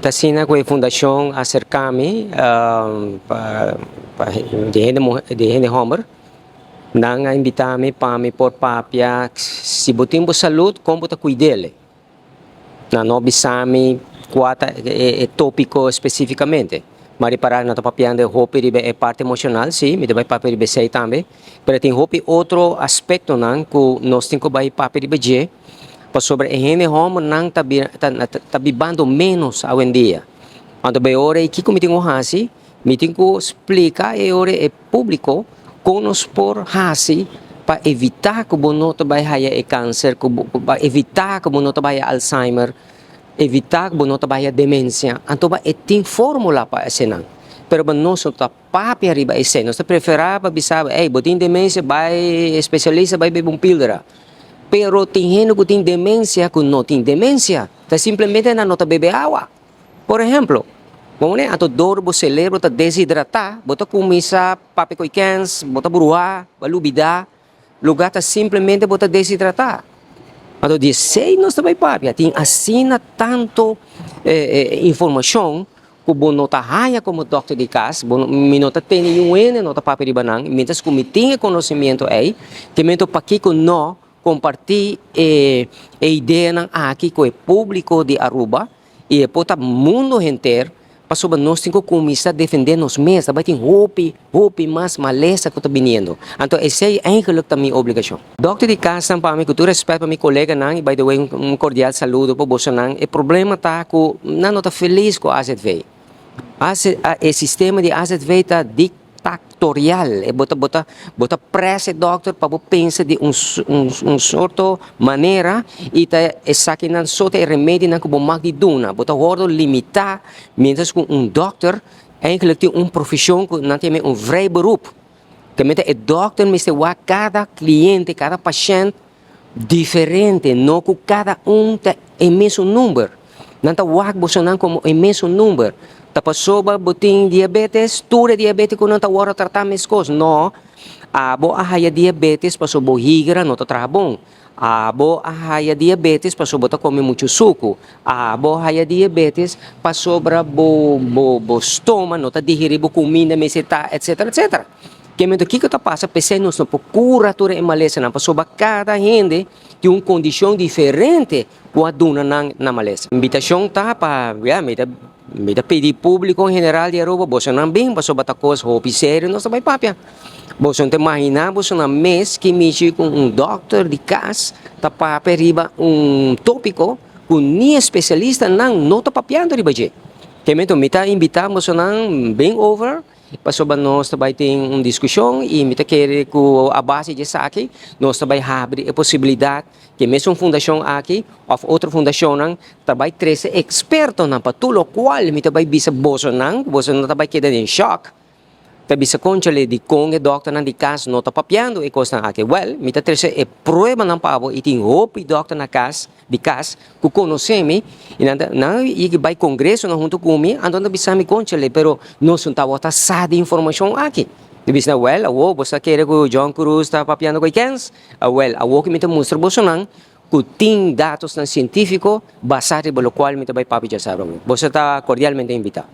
Tasina ko fundasyong Acercami de Hene Homer nang imbitami pami por papia sibutimbo salud como ta cuidele na nobisami quata tópico especificamente mari para na papiando hopi ribe é parte emocional sim me vai papi ribe sei também pero tem hopi outro aspecto nang ku nós tem ko vai papi ribe je pa sobre Hene Homer nang tabibando menos hoje em dia. Quando vai ora e que comiting o hasi, meeting ko explica e ora é público conos por hasi para evitar que o bono tabay haya e câncer, para evitar que o bono tabay Alzheimer, evitar que o bono tabay demência. Então ba tem fórmula para esse pero ba nós ta papi arriba esse, nós preferava bisaba, botin demência vai especialista vai beber píldora. Pero tem gente que tem demência, que não tem demência, tá simplesmente na nota bebe água. Por exemplo, vamos né, ato dor bo cérebro tá desidratar, bota comisa papi coicans, bota buruá, balubida, lugar tá simplesmente bota desidratar. Ato 16 nós também papi, tem assina tanto informação que o nota raia como doctor de casa, me nota tem nenhum ene nota papi ribanang, mientras que me tinha conhecimento aí, que me to paqui com nó compartilhar a ideia aqui com o público de Aruba e para o mundo inteiro para sobre nós temos que começar a defender nós mesmos, vai ter roupa mais maleza que está vindo. Então, essa é eigenlijk a minha obrigação. Doctor de casa, para mim, com todo respeito para meu colega, e by the way, cordial saludo para você. O problema está que não está feliz com a AZV. O sistema de AZV está dictatorial, bota pressa doctor para pensar de sorto maneira e tá aqui não só tem remédio não como mag de duna, bota gordo limitar, mientras que doctor eigenlijk tem profissão que não tem vrij beroep. Que mete doctor me wa cada cliente, cada paciente diferente, não que cada tem o mesmo número. Não tá wag bosonan como o mesmo número. Tapos soba buting diabetes, ture diabetes ko nang tawara tratar mes coisas. No, abo ahaya diabetes paso bo higra no to trabong. Abo ahaya diabetes paso bo ta come muito suco. Abo ahaya diabetes paso bra bo stoma no ta dihiri bo comida meseta etc etc. Que mento que tá passa pensando no procura ture malesa na paso ba cada gente tem uma condição diferente com a duna na malesa. Invitação tá para me da pedir público em geral de Aruba, você não bem, você bata coisa, roupa sério, não sabe papia. Você não imagina, você não mês que mexe com doctor de casa, tá para riba tópico, com nem especialista não tá papiando riba je. Que me tá invitar você não bem over, passo ba nós também tem discussão e me tá querer com a base de aqui, nós também abre a possibilidade que mesmo fundação aqui ou outra fundação não também traz experto na patulo qual me também bisa você não também queda em choque. Tapi sa conchale di kong doctor na di kas no tapapiando e costa aqui well me tá traz e prueba ng pavo iting hope doctor na kas di kas ku conoceme e na igi vai congresso na junto comigo ando na bisa mi conchale pero no sun tawata sa di informação aqui. Dibis na well, awo, basta kere ko John Cruz ta papiano ko ikens, well, awo kimi ta mostrar bosonan, kuting datos ng científico, basado pelo qual mi ta bay papi jasarong. Basta ta cordialmente invita.